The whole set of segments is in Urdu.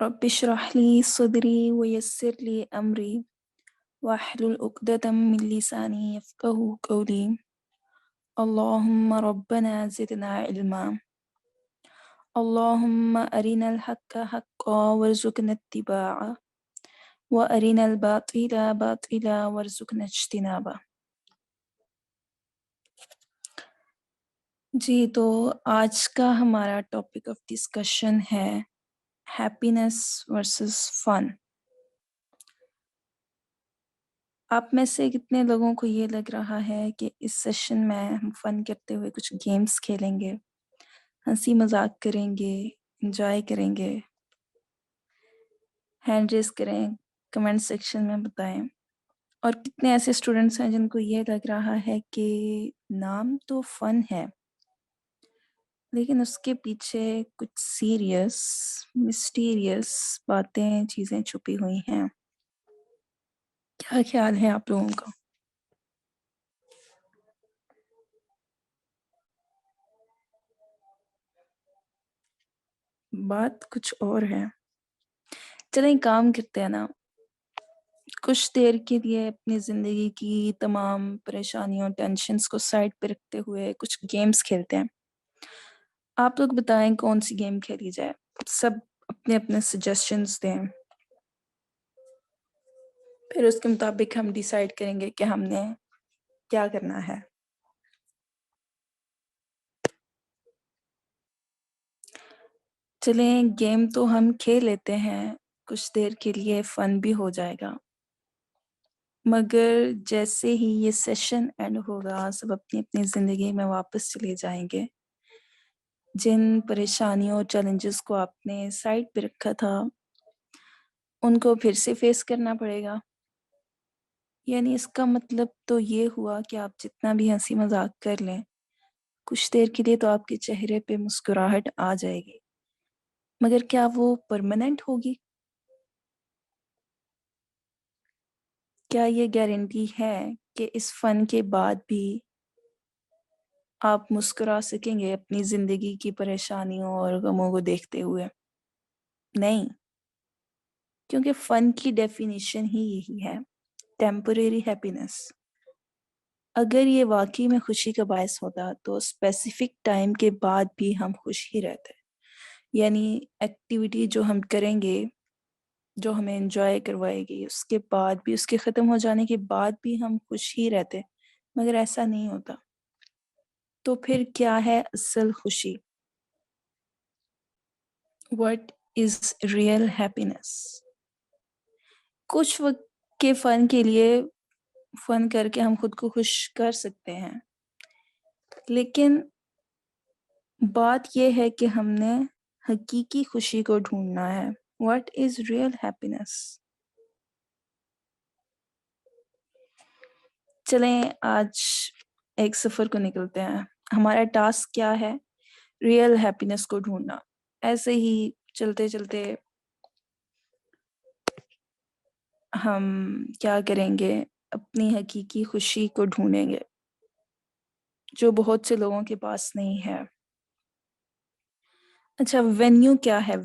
رب اشرح لي صدري ويسر لي أمري واحلل عقدة من لساني يفقهوا قولي. اللهم ربنا زدنا علما. اللهم أرنا الحق حقا وارزقنا اتباعه وأرنا الباطل باطلا وارزقنا اجتنابه. جی تو آج کا ہمارا ٹاپک آف ڈسکشن ہے ہیپینس ورسز فن. آپ میں سے کتنے لوگوں کو یہ لگ رہا ہے کہ اس سیشن میں ہم فن کرتے ہوئے کچھ گیمز کھیلیں گے، ہنسی مذاق کریں گے، انجوائے کریں گے؟ ہینڈ ریز کریں، کمنٹ سیکشن میں بتائیں. اور کتنے ایسے اسٹوڈنٹس ہیں جن کو یہ لگ رہا ہے کہ نام تو فن ہے لیکن اس کے پیچھے کچھ سیریس مسٹیریس باتیں چیزیں چھپی ہوئی ہیں. کیا خیال ہے آپ لوگوں کا؟ بات کچھ اور ہے. چلیں کام کرتے ہیں نا، کچھ دیر کے لیے اپنی زندگی کی تمام پریشانیوں ٹینشنز کو سائڈ پہ رکھتے ہوئے کچھ گیمز کھیلتے ہیں. آپ لوگ بتائیں کون سی گیم کھیلی جائے، سب اپنے اپنے سجیشنز دیں، پھر اس کے مطابق ہم ڈیسائیڈ کریں گے کہ ہم نے کیا کرنا ہے. چلیں گیم تو ہم کھیل لیتے ہیں، کچھ دیر کے لیے فن بھی ہو جائے گا، مگر جیسے ہی یہ سیشن اینڈ ہوگا سب اپنی اپنی زندگی میں واپس چلے جائیں گے. جن پریشانیوں چیلنجز کو آپ نے سائڈ پہ رکھا تھا ان کو پھر سے فیس کرنا پڑے گا. یعنی اس کا مطلب تو یہ ہوا کہ آپ جتنا بھی ہنسی مذاق کر لیں، کچھ دیر کے لیے تو آپ کے چہرے پہ مسکراہٹ آ جائے گی، مگر کیا وہ پرماننٹ ہوگی؟ کیا یہ گارنٹی ہے کہ اس فن کے بعد بھی آپ مسکرا سکیں گے اپنی زندگی کی پریشانیوں اور غموں کو دیکھتے ہوئے؟ نہیں، کیونکہ فن کی ڈیفینیشن ہی یہی ہے، ٹیمپریری ہیپینس. اگر یہ واقعی میں خوشی کا باعث ہوتا تو اسپیسیفک ٹائم کے بعد بھی ہم خوش ہی رہتے. یعنی ایکٹیویٹی جو ہم کریں گے، جو ہمیں انجوائے کروائے گی، اس کے بعد بھی، اس کے ختم ہو جانے کے بعد بھی ہم خوش ہی رہتے، مگر ایسا نہیں ہوتا. تو پھر کیا ہے اصل خوشی؟ What is real happiness؟ کچھ وقت کے فن کے لیے فن کر کے ہم خود کو خوش کر سکتے ہیں، لیکن بات یہ ہے کہ ہم نے حقیقی خوشی کو ڈھونڈنا ہے. What is real happiness؟ چلیں آج ایک سفر کو نکلتے ہیں. ہمارا ٹاسک کیا ہے؟ ریئل ہیپینس کو ڈھونڈنا. ایسے ہی چلتے چلتے ہم کیا کریں گے؟ اپنی حقیقی خوشی کو ڈھونڈیں گے جو بہت سے لوگوں کے پاس نہیں ہے. اچھا، وینیو کیا ہے؟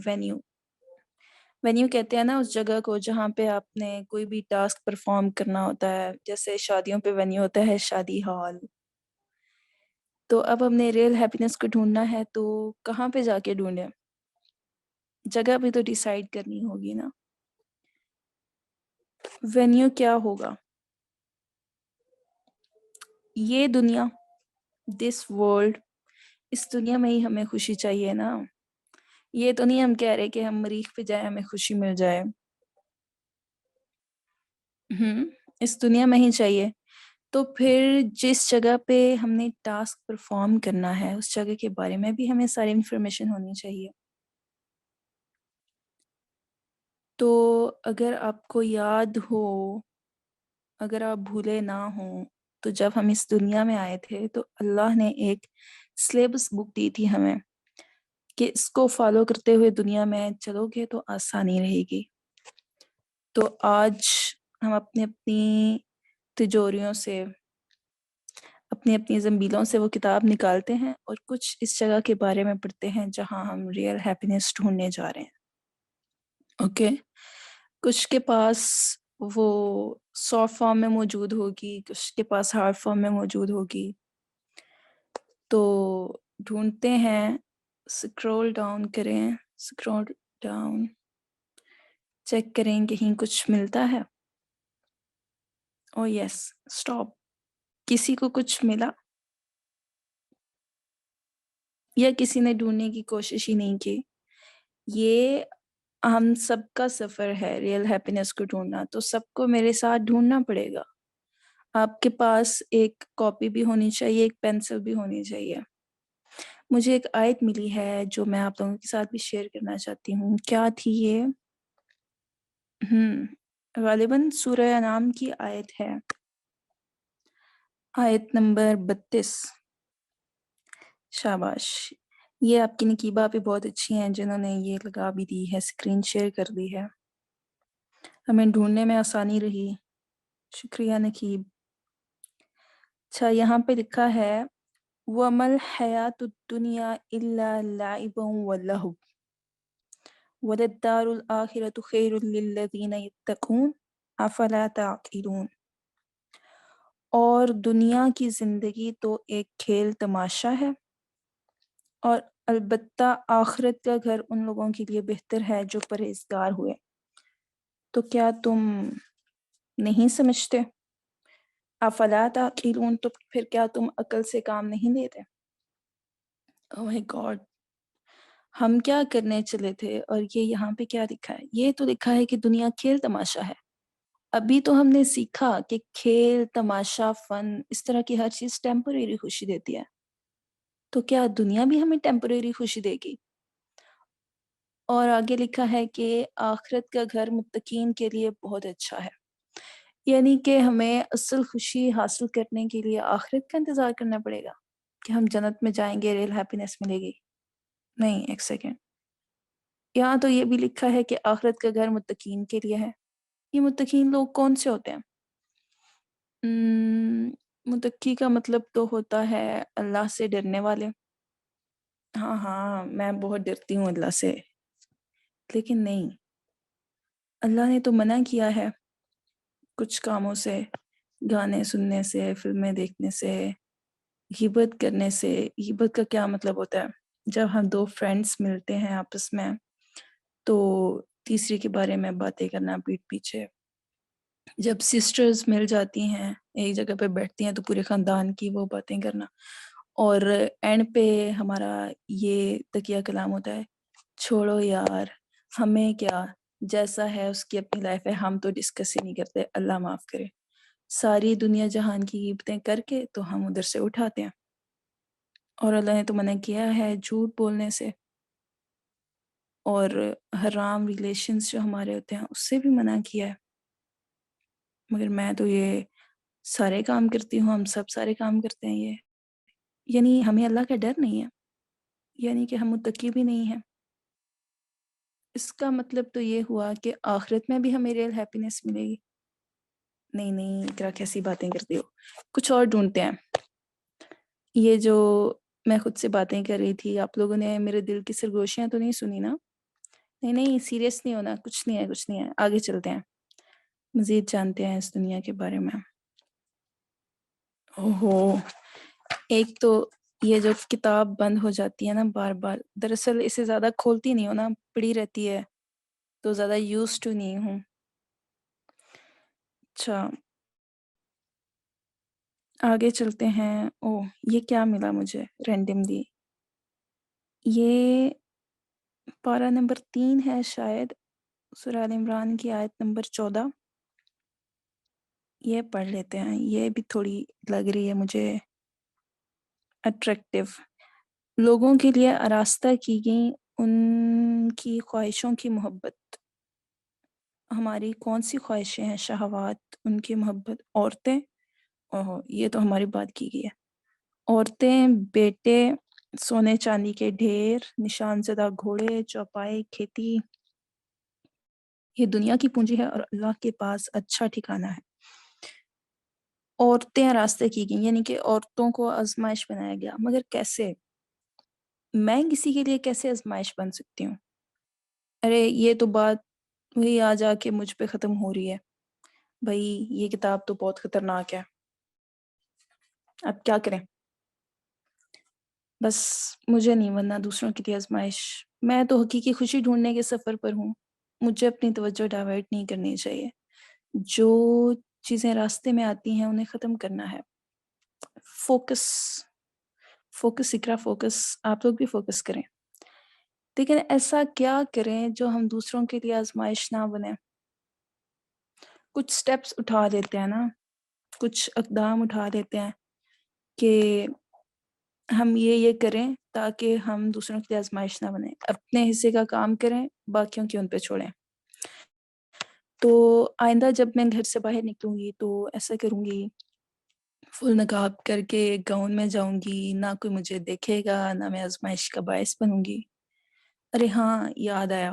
وینیو کہتے ہیں نا اس جگہ کو جہاں پہ آپ نے کوئی بھی ٹاسک پرفارم کرنا ہوتا ہے. جیسے شادیوں پہ وینیو ہوتا ہے شادی ہال. تو اب ہم نے ریئل ہیپینس کو ڈھونڈنا ہے تو کہاں پہ جا کے ڈھونڈیں؟ جگہ بھی تو ڈیسائیڈ کرنی ہوگی نا. وینیو کیا ہوگا؟ یہ دنیا، دس ورلڈ. اس دنیا میں ہی ہمیں خوشی چاہیے نا. یہ تو نہیں ہم کہہ رہے کہ ہم مریخ پہ جائیں ہمیں خوشی مل جائے. اس دنیا میں ہی چاہیے. تو پھر جس جگہ پہ ہم نے ٹاسک پرفارم کرنا ہے اس جگہ کے بارے میں بھی ہمیں ساری انفارمیشن ہونی چاہیے. تو اگر آپ کو یاد ہو، اگر آپ بھولے نہ ہوں، تو جب ہم اس دنیا میں آئے تھے تو اللہ نے ایک سلیبس بک دی تھی ہمیں کہ اس کو فالو کرتے ہوئے دنیا میں چلو گے تو آسانی رہے گی. تو آج ہم اپنی اپنی تجوریوں سے، اپنی اپنی زنبیلوں سے وہ کتاب نکالتے ہیں اور کچھ اس جگہ کے بارے میں پڑھتے ہیں جہاں ہم ریئل ہیپینس ڈھونڈنے جا رہے ہیں. اوکے، کچھ کے پاس وہ سافٹ فارم میں موجود ہوگی، کچھ کے پاس ہارڈ فارم میں موجود ہوگی. تو ڈھونڈتے ہیں، اسکرول ڈاؤن کریں، اسکرول ڈاؤن، چیک کریں کہیں کچھ ملتا ہے. او یس، اسٹاپ. کسی کو کچھ ملا یا کسی نے ڈھونڈنے کی کوشش ہی نہیں کی؟ یہ ہم سب کا سفر ہے ریئل ہیپینس کو ڈھونڈنا، تو سب کو میرے ساتھ ڈھونڈنا پڑے گا. آپ کے پاس ایک کاپی بھی ہونی چاہیے، ایک پینسل بھی ہونی چاہیے. مجھے ایک آیت ملی ہے جو میں آپ لوگوں کے ساتھ بھی شیئر کرنا چاہتی ہوں. کیا تھی یہ؟ غالباً سورہ انعام کی آیت ہے، آیت نمبر 32. شاباش، یہ آپ کی نقیبہ بھی بہت اچھی ہیں جنہوں نے یہ لگا بھی دی ہے، اسکرین شیئر کر دی ہے، ہمیں ڈھونڈنے میں آسانی رہی. شکریہ نقیب. اچھا، یہاں پہ لکھا ہے وَمَا الْحَيَاةُ الدُّنْيَا إِلَّا لَعِبٌ وَلَهْوٌ وَلَلدَّارُ الْآخِرَةُ خَيْرٌ لِلَّذِينَ يَتَّقُونَ أَفَلَا تَعْقِلُونَ. اور دنیا کی زندگی تو ایک کھیل تماشا ہے، اور البتہ آخرت کا گھر ان لوگوں کے لیے بہتر ہے جو پرہیزگار ہوئے. تو کیا تم نہیں سمجھتے؟ افلا تعقلون، تو پھر کیا تم عقل سے کام نہیں لیتے؟ اوہ مائی گاڈ، ہم کیا کرنے چلے تھے اور یہ یہاں پہ کیا لکھا ہے؟ یہ تو لکھا ہے کہ دنیا کھیل تماشا ہے. ابھی تو ہم نے سیکھا کہ کھیل تماشا فن اس طرح کی ہر چیز ٹیمپریری خوشی دیتی ہے، تو کیا دنیا بھی ہمیں ٹیمپریری خوشی دے گی؟ اور آگے لکھا ہے کہ آخرت کا گھر متقین کے لیے بہت اچھا ہے، یعنی کہ ہمیں اصل خوشی حاصل کرنے کے لیے آخرت کا انتظار کرنا پڑے گا کہ ہم جنت میں جائیں گے، ریل ہیپینس ملے گی. نہیں، ایک سیکنڈ، یہاں تو یہ بھی لکھا ہے کہ آخرت کا گھر متقین کے لیے ہے. یہ متقین لوگ کون سے ہوتے ہیں؟ متقی کا مطلب تو ہوتا ہے اللہ سے ڈرنے والے. ہاں ہاں، میں بہت ڈرتی ہوں اللہ سے، لیکن نہیں، اللہ نے تو منع کیا ہے کچھ کاموں سے، گانے سننے سے، فلمیں دیکھنے سے، غیبت کرنے سے. غیبت کا کیا مطلب ہوتا ہے؟ جب ہم دو فرینڈس ملتے ہیں آپس میں تو تیسری کے بارے میں باتیں کرنا پیٹھ پیچھے. جب سسٹرز مل جاتی ہیں ایک جگہ پہ بیٹھتی ہیں تو پورے خاندان کی وہ باتیں کرنا. اور اینڈ پہ ہمارا یہ تکیہ کلام ہوتا ہے، چھوڑو یار، ہمیں کیا، جیسا ہے اس کی اپنی لائف ہے، ہم تو ڈسکس ہی نہیں کرتے، اللہ معاف کرے. ساری دنیا جہان کی غیبتیں کر کے تو ہم ادھر سے اٹھاتے ہیں. اور اللہ نے تو منع کیا ہے جھوٹ بولنے سے، اور حرام ریلیشنز جو ہمارے ہوتے ہیں اس سے بھی منع کیا ہے. مگر میں تو یہ سارے کام کرتی ہوں، ہم سب سارے کام کرتے ہیں. یہ یعنی ہمیں اللہ کا ڈر نہیں ہے، یعنی کہ ہم متقی بھی نہیں ہیں. اس کا مطلب تو یہ ہوا کہ آخرت میں بھی ہمیں ریئل ہیپینس ملے گی. نہیں نہیں، اقرا کیسی باتیں کرتی ہو، کچھ اور ڈھونڈتے ہیں. یہ جو میں خود سے باتیں کر رہی تھی، آپ لوگوں نے میرے دل کی سرگوشیاں تو نہیں سنی نا؟ نہیں نہیں، سیریس نہیں ہونا، کچھ نہیں ہے، کچھ نہیں ہے. آگے چلتے ہیں، مزید جانتے ہیں اس دنیا کے بارے میں. اوہو، ایک تو یہ جو کتاب بند ہو جاتی ہے نا بار بار، دراصل اسے زیادہ کھولتی نہیں ہوں نا، پڑی رہتی ہے تو زیادہ یوز ٹو نہیں ہوں. اچھا آگے چلتے ہیں. یہ کیا ملا مجھے رینڈملی؟ یہ پارہ نمبر 3 ہے شاید، سورہ آل عمران کی آیت نمبر 14. یہ پڑھ لیتے ہیں، یہ بھی تھوڑی لگ رہی ہے مجھے اٹریکٹیو. لوگوں کے لیے آراستہ کی گئی ان کی خواہشوں کی محبت. ہماری کون سی خواہشیں ہیں؟ شہوات، ان کی محبت. عورتیں، یہ تو ہماری بات کی گئی ہے. عورتیں، بیٹے، سونے چاندی کے ڈھیر، نشان زدہ گھوڑے، چوپائے، کھیتی، یہ دنیا کی پونجی ہے اور اللہ کے پاس اچھا ٹھکانہ ہے. عورتیں آراستہ کی گئیں، یعنی کہ عورتوں کو آزمائش بنایا گیا. مگر کیسے؟ میں کسی کے لیے کیسے آزمائش بن سکتی ہوں؟ ارے یہ تو بات وہی آج آ کے مجھ پہ ختم ہو رہی ہے. بھائی یہ کتاب تو بہت خطرناک ہے. اب کیا کریں؟ بس مجھے نہیں ورنہ دوسروں کی تھی آزمائش. میں تو حقیقی خوشی ڈھونڈنے کے سفر پر ہوں. مجھے اپنی توجہ ڈائیورٹ نہیں کرنی چاہیے. جو چیزیں راستے میں آتی ہیں انہیں ختم کرنا ہے. فوکس فوکس اقرا فوکس. آپ لوگ بھی فوکس کریں. لیکن ایسا کیا کریں جو ہم دوسروں کے لیے آزمائش نہ بنے. کچھ سٹیپس اٹھا دیتے ہیں نا, کچھ اقدام اٹھا دیتے ہیں کہ ہم یہ کریں تاکہ ہم دوسروں کے لیے آزمائش نہ بنے. اپنے حصے کا کام کریں, باقیوں کی ان پہ چھوڑیں. تو آئندہ جب میں گھر سے باہر نکلوں گی تو ایسا کروں گی, فل نقاب کر کے گاؤن میں جاؤں گی. نہ کوئی مجھے دیکھے گا, نہ میں آزمائش کا باعث بنوں گی. ارے ہاں, یاد آیا.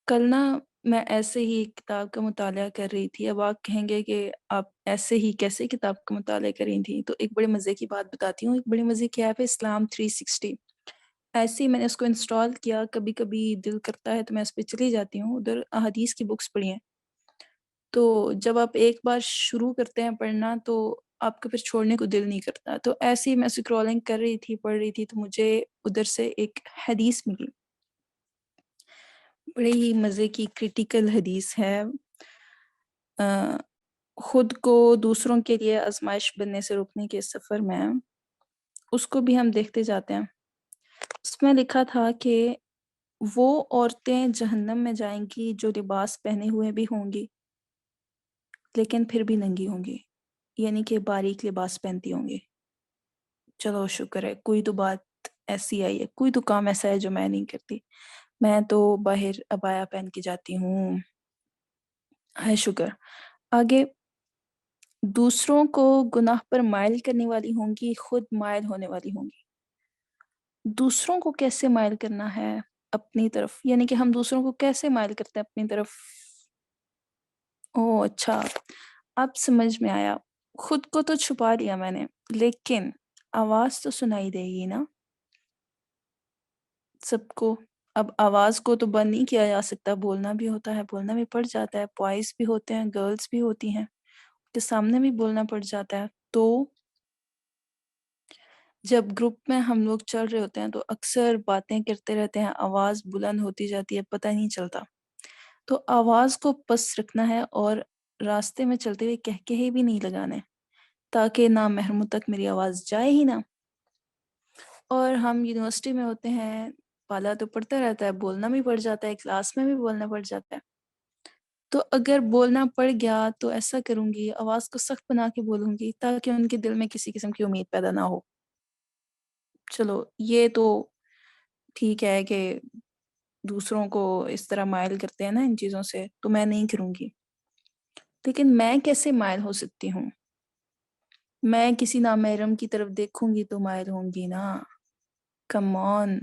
کل نا میں ایسے ہی ایک کتاب کا مطالعہ کر رہی تھی. اب آپ کہیں گے کہ آپ ایسے ہی کیسے کتاب کا مطالعہ کر رہی تھی, تو ایک بڑے مزے کی بات بتاتی ہوں. ایک بڑے مزے کی ایپ ہے اسلام 360. ایسے ہی میں نے اس کو انسٹال کیا. کبھی کبھی دل کرتا ہے تو میں اس پہ چلی جاتی ہوں. ادھر احادیث کی بکس پڑھی ہیں. تو جب آپ ایک بار شروع کرتے ہیں پڑھنا تو آپ کو پھر چھوڑنے کو دل نہیں کرتا. تو ایسے ہی میں اسکرولنگ کر رہی تھی, پڑھ رہی تھی, تو مجھے ادھر سے ایک حدیث ملی. بڑے ہی مزے کی کریٹیکل حدیث ہے. خود کو دوسروں کے لیے آزمائش بننے سے روکنے کے سفر میں اس کو بھی ہم دیکھتے جاتے ہیں. اس میں لکھا تھا کہ وہ عورتیں جہنم میں جائیں گی جو لباس پہنے ہوئے بھی ہوں گی لیکن پھر بھی ننگی ہوں گی, یعنی کہ باریک لباس پہنتی ہوں گی. چلو شکر ہے, کوئی تو بات ایسی آئی ہے, کوئی تو کام ایسا ہے جو میں نہیں کرتی. میں تو باہر عبایا پہن کے جاتی ہوں. ہے شکر. آگے, دوسروں کو گناہ پر مائل کرنے والی ہوں گی, خود مائل ہونے والی ہوں گی. دوسروں کو کیسے مائل کرنا ہے اپنی طرف, یعنی کہ ہم دوسروں کو کیسے مائل کرتے ہیں اپنی طرف. اچھا, اب سمجھ میں آیا. خود کو تو چھپا لیا میں نے, لیکن آواز تو سنائی دے گی نا سب کو. اب آواز کو تو بند نہیں کیا جا سکتا, بولنا بھی ہوتا ہے, بولنا بھی پڑ جاتا ہے. بوائز بھی ہوتے ہیں, گرلز بھی ہوتی ہیں, کے سامنے بھی بولنا پڑ جاتا ہے. تو جب گروپ میں ہم لوگ چل رہے ہوتے ہیں تو اکثر باتیں کرتے رہتے ہیں, آواز بلند ہوتی جاتی ہے, پتہ نہیں چلتا. تو آواز کو پس رکھنا ہے اور راستے میں چلتے ہوئے کہے بھی نہیں لگانے, تاکہ نامحرموں تک میری آواز جائے ہی نہ. اور ہم یونیورسٹی میں ہوتے ہیں, پالا تو پڑتا رہتا ہے, بولنا بھی پڑ جاتا ہے, کلاس میں بھی بولنا پڑ جاتا ہے. تو اگر بولنا پڑ گیا تو ایسا کروں گی, آواز کو سخت بنا کے بولوں گی تاکہ ان کے دل میں کسی قسم کی امید پیدا نہ ہو. چلو یہ تو ٹھیک ہے کہ دوسروں کو اس طرح مائل کرتے ہیں نا ان چیزوں سے, تو میں نہیں کروں گی. لیکن میں کیسے مائل ہو سکتی ہوں؟ میں کسی نامحرم کی طرف دیکھوں گی تو مائل ہوں گی نا. کم آن,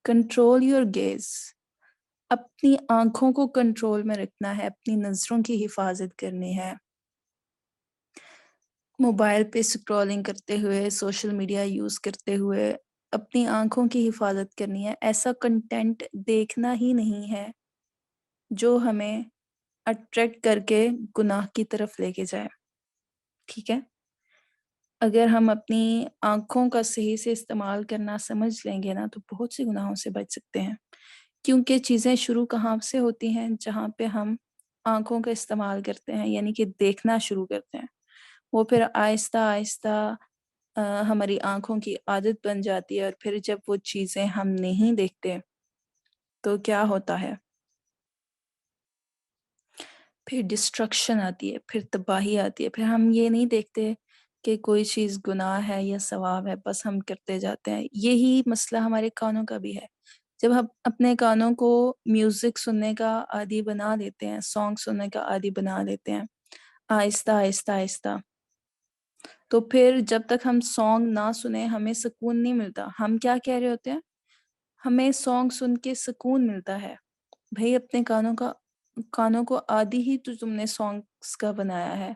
کنٹرول یور گیز. اپنی آنکھوں کو کنٹرول میں رکھنا ہے, اپنی نظروں کی حفاظت کرنی ہے. موبائل پہ سکرولنگ کرتے ہوئے, سوشل میڈیا یوز کرتے ہوئے اپنی آنکھوں کی حفاظت کرنی ہے. ایسا کنٹینٹ دیکھنا ہی نہیں ہے جو ہمیں اٹریکٹ کر کے گناہ کی طرف لے کے جائے. ٹھیک ہے, اگر ہم اپنی آنکھوں کا صحیح سے استعمال کرنا سمجھ لیں گے نا تو بہت سے گناہوں سے بچ سکتے ہیں. کیونکہ چیزیں شروع کہاں سے ہوتی ہیں, جہاں پہ ہم آنکھوں کا استعمال کرتے ہیں, یعنی کہ دیکھنا شروع کرتے ہیں. وہ پھر آہستہ آہستہ ہماری آنکھوں کی عادت بن جاتی ہے, اور پھر جب وہ چیزیں ہم نہیں دیکھتے تو کیا ہوتا ہے, پھر ڈسٹرکشن آتی ہے, پھر تباہی آتی ہے. پھر ہم یہ نہیں دیکھتے کہ کوئی چیز گناہ ہے یا ثواب ہے, بس ہم کرتے جاتے ہیں. یہی مسئلہ ہمارے کانوں کا بھی ہے. جب ہم اپنے کانوں کو میوزک سننے کا عادی بنا دیتے ہیں, سانگ سننے کا عادی بنا دیتے ہیں آہستہ آہستہ آہستہ, تو پھر جب تک ہم سانگ نہ سنیں ہمیں سکون نہیں ملتا. ہم کیا کہہ رہے ہوتے ہیں, ہمیں سانگ سن کے سکون ملتا ہے. بھئی اپنے کانوں کو عادی ہی تو تم نے سانگز کا بنایا ہے.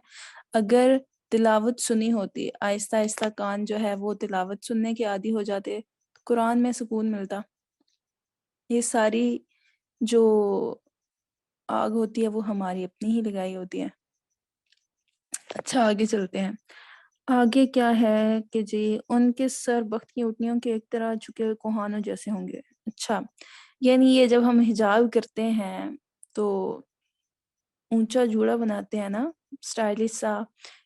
اگر تلاوت سنی ہوتی, آہستہ آہستہ کان جو ہے وہ تلاوت سننے کے عادی ہو جاتے, تو قرآن میں سکون ملتا. یہ ساری جو آگ ہوتی ہے وہ ہماری اپنی ہی لگائی ہوتی ہے۔ اچھا آگے چلتے ہیں۔ آگے کیا ہے کہ جی ان کے سر بخت کی اونٹنیوں کے ایک طرح جھکے ہوئے کوہانوں جیسے ہوں گے۔ اچھا یعنی یہ جب ہم حجاب کرتے ہیں تو اونچا جوڑا بناتے ہیں نا، اسٹائلش سا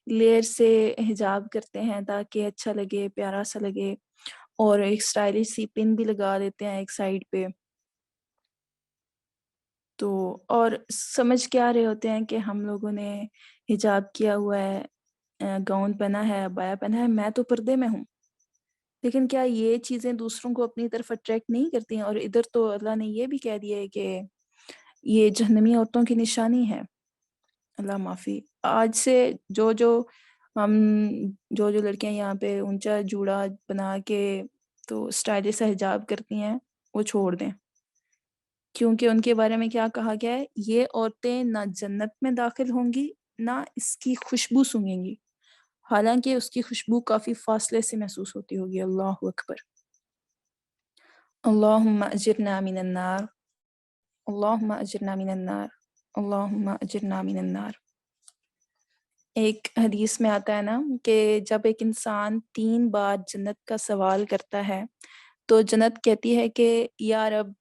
لیئر سے حجاب کرتے ہیں تاکہ اچھا لگے، پیارا سا لگے، اور ایک اسٹائلش سی پن بھی لگا دیتے ہیں ایک سائڈ پہ۔ تو اور سمجھ کیا رہے ہوتے ہیں کہ ہم لوگوں نے حجاب کیا ہوا ہے، گاؤن پہنا ہے، عبایا پہنا ہے، میں تو پردے میں ہوں۔ لیکن کیا یہ چیزیں دوسروں کو اپنی طرف اٹریکٹ نہیں کرتی ہیں؟ اور ادھر تو اللہ نے یہ بھی کہہ دیا ہے کہ یہ جہنمی عورتوں کی نشانی ہے۔ اللہ معافی۔ آج سے ہم جو لڑکیاں یہاں پہ اونچا جوڑا بنا کے تو اسٹائلش سا حجاب کرتی ہیں وہ چھوڑ دیں، کیونکہ ان کے بارے میں کیا کہا گیا ہے؟ یہ عورتیں نہ جنت میں داخل ہوں گی نہ اس کی خوشبو سونگیں گی، حالانکہ اس کی خوشبو کافی فاصلے سے محسوس ہوتی ہوگی۔ اللہ اکبر۔ اللہم اجرنا من النار، اللہم اجرنا من النار، اللہم اجرنا من النار۔ ایک حدیث میں آتا ہے نا کہ جب ایک انسان 3 بار جنت کا سوال کرتا ہے تو جنت کہتی ہے کہ یا رب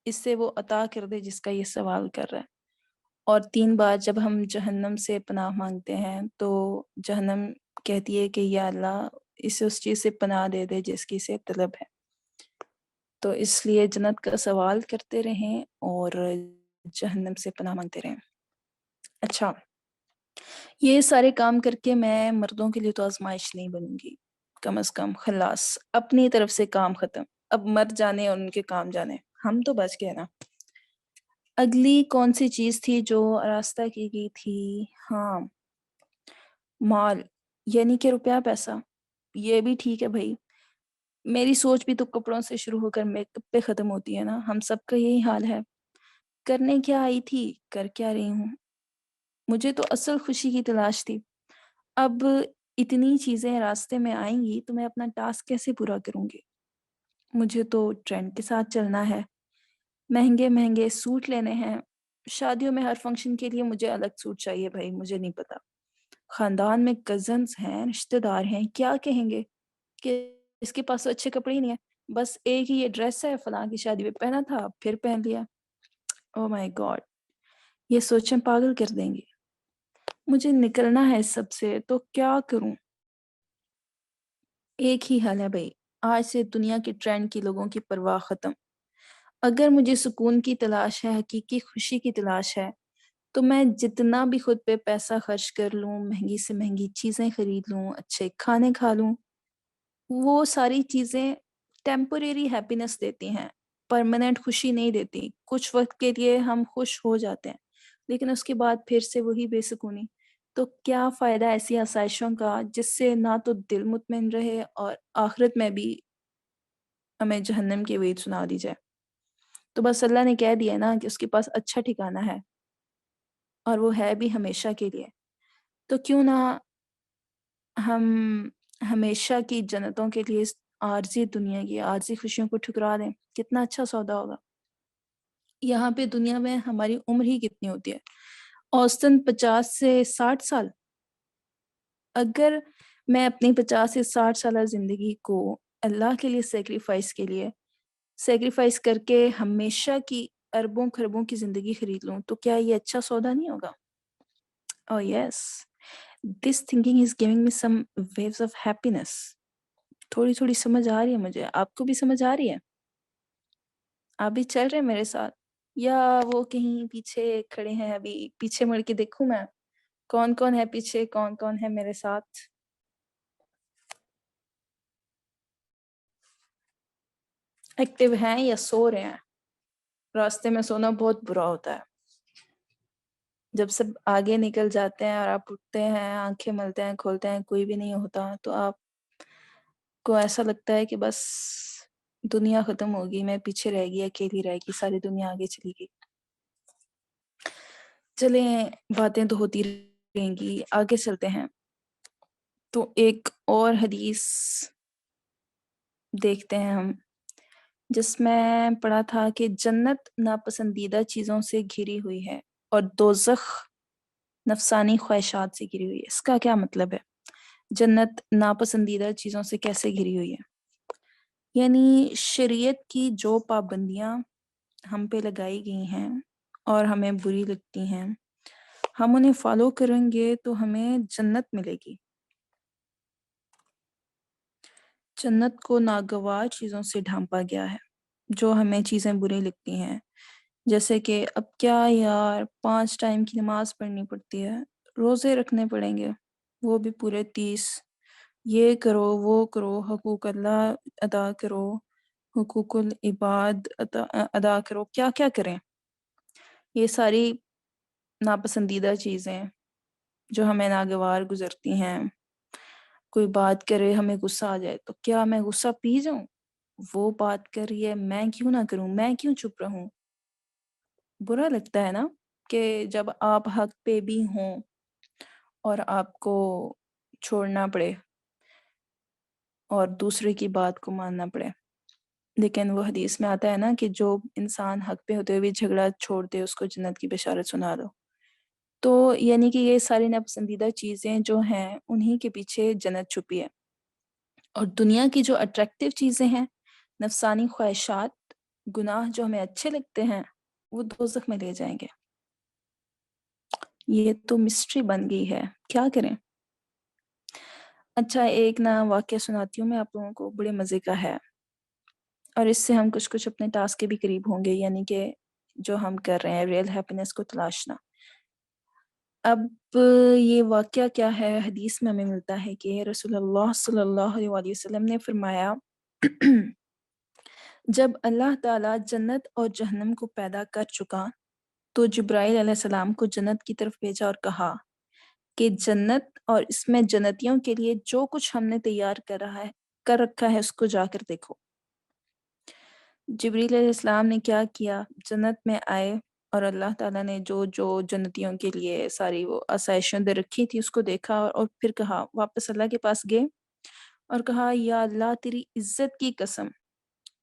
اس سے وہ عطا کر دے جس کا یہ سوال کر رہا ہے۔ اور 3 بار جب ہم جہنم سے پناہ مانگتے ہیں تو جہنم کہتی ہے کہ یا اللہ اسے اس چیز سے پناہ دے دے جس کی اسے طلب ہے۔ تو اس لیے جنت کا سوال کرتے رہیں اور جہنم سے پناہ مانگتے رہیں۔ اچھا یہ سارے کام کر کے میں مردوں کے لیے تو آزمائش نہیں بنوں گی، کم از کم خلاص اپنی طرف سے کام ختم۔ اب مرد جانے اور ان کے کام جانے، ہم تو بچ گئے نا۔ اگلی کون سی چیز تھی جو آراستہ کی گئی تھی؟ ہاں مال، یعنی کہ روپیہ پیسہ۔ یہ بھی ٹھیک ہے بھائی، میری سوچ بھی تو کپڑوں سے شروع ہو کر میک اپ پہ ختم ہوتی ہے نا، ہم سب کا یہی حال ہے۔ کرنے کیا آئی تھی، کر کیا رہی ہوں۔ مجھے تو اصل خوشی کی تلاش تھی، اب اتنی چیزیں راستے میں آئیں گی تو میں اپنا ٹاسک کیسے پورا کروں گی؟ مجھے تو ٹرینڈ کے ساتھ چلنا ہے، مہنگے مہنگے سوٹ لینے ہیں، شادیوں میں ہر فنکشن کے لیے مجھے الگ سوٹ چاہیے بھائی، مجھے نہیں پتا، خاندان میں کزنز ہیں، رشتہ دار ہیں، کیا کہیں گے کہ اس کے پاس تو اچھے کپڑے ہی نہیں ہیں، بس ایک ہی یہ ڈریس ہے فلاں کی شادی میں پہنا تھا پھر پہن لیا۔ او مائی گاڈ، یہ سوچیں پاگل کر دیں گے۔ مجھے نکلنا ہے اس سب سے، تو کیا کروں؟ ایک ہی حل ہے بھائی، آج سے دنیا کے ٹرینڈ کی لوگوں کی پرواہ ختم۔ اگر مجھے سکون کی تلاش ہے، حقیقی خوشی کی تلاش ہے، تو میں جتنا بھی خود پہ پیسہ خرچ کر لوں، مہنگی سے مہنگی چیزیں خرید لوں، اچھے کھانے کھا لوں، وہ ساری چیزیں ٹیمپوریری ہیپینس دیتی ہیں، پرماننٹ خوشی نہیں دیتی۔ کچھ وقت کے لیے ہم خوش ہو جاتے ہیں لیکن اس کے بعد پھر سے وہی بے سکونی۔ تو کیا فائدہ ایسی آسائشوں کا جس سے نہ تو دل مطمئن رہے اور آخرت میں بھی ہمیں جہنم کی وعید سنا دی جائے۔ تو بس اللہ نے کہہ دیا نا کہ اس کے پاس اچھا ٹھکانہ ہے اور وہ ہے بھی ہمیشہ کے لیے، تو کیوں نہ ہم ہمیشہ کی جنتوں کے لیے اس عارضی دنیا کی عارضی خوشیوں کو ٹھکرا دیں؟ کتنا اچھا سودا ہوگا۔ یہاں پہ دنیا میں ہماری عمر ہی کتنی ہوتی ہے؟ اوسطاً 50 سے 60 سال۔ اگر میں اپنی 50 سے 60 سالہ زندگی کو اللہ کے لیے سیکریفائس کر کے ہمیشہ کی اربوں خربوں کی زندگی خرید لوں تو کیا یہ اچھا سودا نہیں ہوگا؟ Oh yes, this thinking is giving me some waves of happiness. تھوڑی تھوڑی سمجھ آ رہی ہے مجھے، آپ کو بھی سمجھ آ رہی ہے؟ آپ بھی چل رہے ہیں میرے ساتھ یا وہ کہیں پیچھے کھڑے ہیں؟ ابھی پیچھے مڑ کے دیکھوں میں کون کون ہے پیچھے، کون کون ہے میرے ساتھ؟ ایکٹیو ہیں یا سو رہے ہیں؟ راستے میں سونا بہت برا ہوتا ہے، جب سب آگے نکل جاتے ہیں اور آپ اٹھتے ہیں، آنکھیں ملتے ہیں، کھولتے ہیں، کوئی بھی نہیں ہوتا، تو آپ کو ایسا لگتا ہے کہ بس دنیا ختم ہوگی، میں پیچھے رہ گئی، اکیلی رہ گئی، ساری دنیا آگے چلی گئی۔ چلیں باتیں تو ہوتی رہیں گی، آگے چلتے ہیں۔ تو ایک اور حدیث دیکھتے ہیں ہم جس میں پڑھا تھا کہ جنت ناپسندیدہ چیزوں سے گھری ہوئی ہے اور دوزخ نفسانی خواہشات سے گھری ہوئی ہے۔ اس کا کیا مطلب ہے؟ جنت ناپسندیدہ چیزوں سے کیسے گھری ہوئی ہے؟ یعنی شریعت کی جو پابندیاں ہم پہ لگائی گئی ہیں اور ہمیں بری لگتی ہیں، ہم انہیں فالو کریں گے تو ہمیں جنت ملے گی۔ جنت کو ناگوار چیزوں سے ڈھانپا گیا ہے، جو ہمیں چیزیں بری لگتی ہیں، جیسے کہ اب کیا یار 5 ٹائم کی نماز پڑھنی پڑتی ہے، روزے رکھنے پڑیں گے، وہ بھی پورے 30، یہ کرو وہ کرو، حقوق اللہ ادا کرو، حقوق العباد ادا کرو، کیا کیا کریں۔ یہ ساری ناپسندیدہ چیزیں جو ہمیں ناگوار گزرتی ہیں۔ کوئی بات کرے ہمیں غصہ آ جائے تو کیا میں غصہ پی جاؤں؟ وہ بات کر رہی ہے میں کیوں نہ کروں، میں کیوں چپ رہوں؟ برا لگتا ہے نا کہ جب آپ حق پہ بھی ہوں اور آپ کو چھوڑنا پڑے اور دوسرے کی بات کو ماننا پڑے۔ لیکن وہ حدیث میں آتا ہے نا کہ جو انسان حق پہ ہوتے ہوئے بھی جھگڑا چھوڑ دے اس کو جنت کی بشارت سنا دو۔ تو یعنی کہ یہ ساری ناپسندیدہ چیزیں جو ہیں انہی کے پیچھے جنت چھپی ہے، اور دنیا کی جو اٹریکٹیو چیزیں ہیں، نفسانی خواہشات، گناہ جو ہمیں اچھے لگتے ہیں، وہ دوزخ میں لے جائیں گے۔ یہ تو مسٹری بن گئی ہے، کیا کریں؟ اچھا ایک نا واقعہ سناتی ہوں میں آپ لوگوں کو، بڑے مزے کا ہے، اور اس سے ہم کچھ اپنے ٹاسک کے بھی قریب ہوں گے، یعنی کہ جو ہم کر رہے ہیں ریئل ہیپینس کو تلاشنا۔ اب یہ واقعہ کیا ہے، حدیث میں ہمیں ملتا ہے کہ رسول اللہ صلی اللہ علیہ وسلم نے فرمایا جب اللہ تعالیٰ جنت اور جہنم کو پیدا کر چکا تو جبرائیل علیہ السلام کو جنت کی طرف بھیجا اور کہا کہ جنت اور اس میں جنتیوں کے لیے جو کچھ ہم نے تیار کر رکھا ہے اس کو جا کر دیکھو۔ جبریل علیہ السلام نے کیا کیا، جنت میں آئے اور اللہ تعالیٰ نے جو جو جنتیوں کے لیے ساری وہ آسائشیں دے رکھی تھی اس کو دیکھا، اور پھر کہا، واپس اللہ کے پاس گئے اور کہا یا اللہ تیری عزت کی قسم،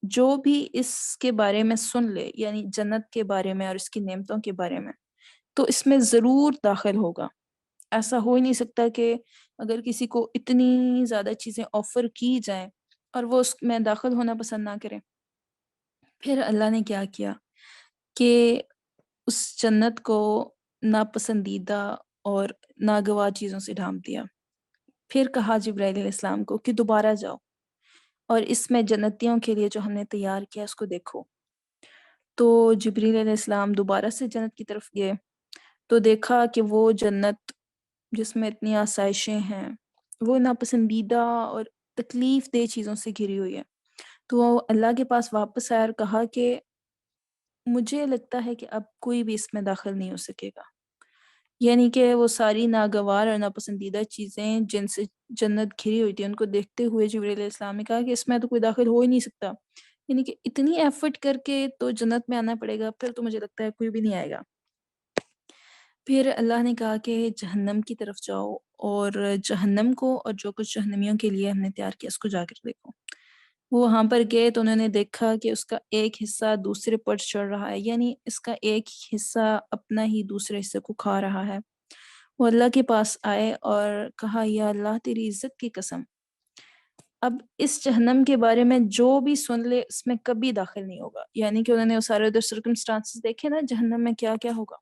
جو بھی اس کے بارے میں سن لے، یعنی جنت کے بارے میں اور اس کی نعمتوں کے بارے میں، تو اس میں ضرور داخل ہوگا۔ ایسا ہو ہی نہیں سکتا کہ اگر کسی کو اتنی زیادہ چیزیں آفر کی جائیں اور وہ اس میں داخل ہونا پسند نہ کرے۔ پھر اللہ نے کیا کیا کہ اس جنت کو ناپسندیدہ اور ناگوار چیزوں سے ڈھانپ دیا۔ پھر کہا جبرائیل علیہ السلام کو کہ دوبارہ جاؤ اور اس میں جنتیوں کے لیے جو ہم نے تیار کیا اس کو دیکھو۔ تو جبریل علیہ السلام دوبارہ سے جنت کی طرف گئے تو دیکھا کہ وہ جنت جس میں اتنی آسائشیں ہیں وہ ناپسندیدہ اور تکلیف دہ چیزوں سے گھری ہوئی ہے۔ تو وہ اللہ کے پاس واپس آیا اور کہا کہ مجھے لگتا ہے کہ اب کوئی بھی اس میں داخل نہیں ہو سکے گا۔ یعنی کہ وہ ساری ناگوار اور ناپسندیدہ چیزیں جن سے جنت گھری ہوئی تھی ان کو دیکھتے ہوئے جبریل علیہ السلام نے کہا کہ اس میں تو کوئی داخل ہو ہی نہیں سکتا، یعنی کہ اتنی ایفرٹ کر کے تو جنت میں آنا پڑے گا، پھر تو مجھے لگتا ہے کوئی بھی نہیں آئے گا۔ پھر اللہ نے کہا کہ جہنم کی طرف جاؤ اور جہنم کو اور جو کچھ جہنمیوں کے لیے ہم نے تیار کیا اس کو جا کر دیکھو۔ وہ وہاں پر گئے تو انہوں نے دیکھا کہ اس کا ایک حصہ دوسرے پر چڑھ رہا ہے، یعنی اس کا ایک حصہ اپنا ہی دوسرے حصے کو کھا رہا ہے۔ وہ اللہ کے پاس آئے اور کہا یا اللہ تیری عزت کی قسم، اب اس جہنم کے بارے میں جو بھی سن لے اس میں کبھی داخل نہیں ہوگا۔ یعنی کہ انہوں نے وہ سارے ادھر سرکمسٹانسز دیکھے نا جہنم میں کیا کیا ہوگا،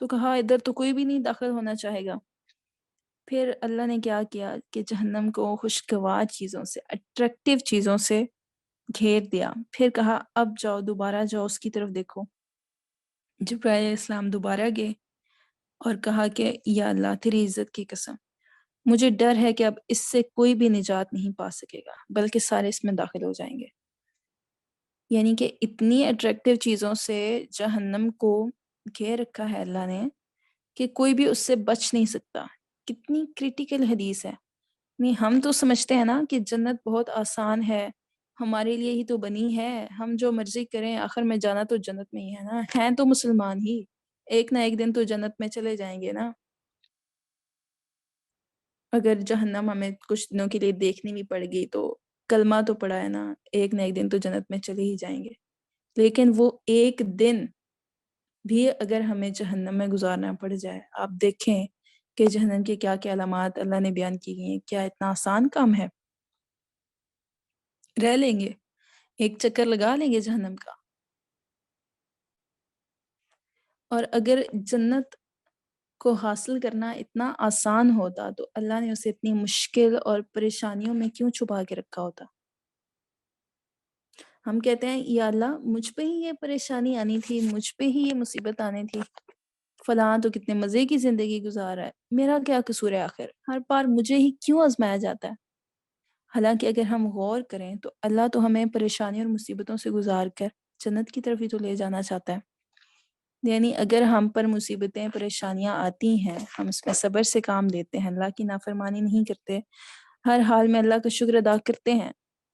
تو کہا ادھر تو کوئی بھی نہیں داخل ہونا چاہے گا۔ پھر اللہ نے کیا کیا کہ جہنم کو خوشگوار چیزوں سے، اٹریکٹیو چیزوں سے گھیر دیا۔ پھر کہا اب جاؤ، دوبارہ جاؤ، اس کی طرف دیکھو۔ جبرائیل علیہ السلام دوبارہ گئے اور کہا کہ یا اللہ تیری عزت کی قسم، مجھے ڈر ہے کہ اب اس سے کوئی بھی نجات نہیں پا سکے گا بلکہ سارے اس میں داخل ہو جائیں گے۔ یعنی کہ اتنی اٹریکٹیو چیزوں سے جہنم کو گھیر رکھا ہے اللہ نے کہ کوئی بھی اس سے بچ نہیں سکتا۔ کتنی کریٹیکل حدیث ہے۔ نہیں ہم تو سمجھتے ہیں نا کہ جنت بہت آسان ہے، ہمارے لیے ہی تو بنی ہے، ہم جو مرضی کریں، آخر میں جانا تو جنت میں ہی ہے نا، ہیں تو مسلمان ہی، ایک نہ ایک دن تو جنت میں چلے جائیں گے نا۔ اگر جہنم ہمیں کچھ دنوں کے لیے دیکھنی بھی پڑ گئی تو کلمہ تو پڑھا ہے نا، ایک نہ ایک دن تو جنت میں چلے ہی جائیں گے، لیکن وہ ایک دن بھی اگر ہمیں جہنم میں گزارنا پڑ جائے، آپ دیکھیں کہ جہنم کی کیا کیا علامات اللہ نے بیان کی گئی ہیں، کیا اتنا آسان کام ہے؟ رہ لیں گے، ایک چکر لگا لیں گے جہنم کا۔ اور اگر جنت کو حاصل کرنا اتنا آسان ہوتا تو اللہ نے اسے اتنی مشکل اور پریشانیوں میں کیوں چھپا کے رکھا ہوتا؟ ہم کہتے ہیں یا اللہ مجھ پہ ہی یہ پریشانی آنی تھی، مجھ پہ ہی یہ مصیبت آنی تھی، فلاں تو کتنے مزے کی زندگی گزارا ہے، میرا کیا قصور ہے آخر، ہر بار مجھے ہی کیوں آزمایا جاتا ہے؟ حالانکہ اگر ہم غور کریں تو اللہ تو ہمیں پریشانیوں اور مصیبتوں سے گزار کر جنت کی طرف ہی تو لے جانا چاہتا ہے۔ یعنی اگر ہم پر مصیبتیں پریشانیاں آتی ہیں، ہم اس میں صبر سے کام لیتے ہیں، اللہ کی نافرمانی نہیں کرتے، ہر حال میں اللہ کا شکر ادا کرتے ہیں،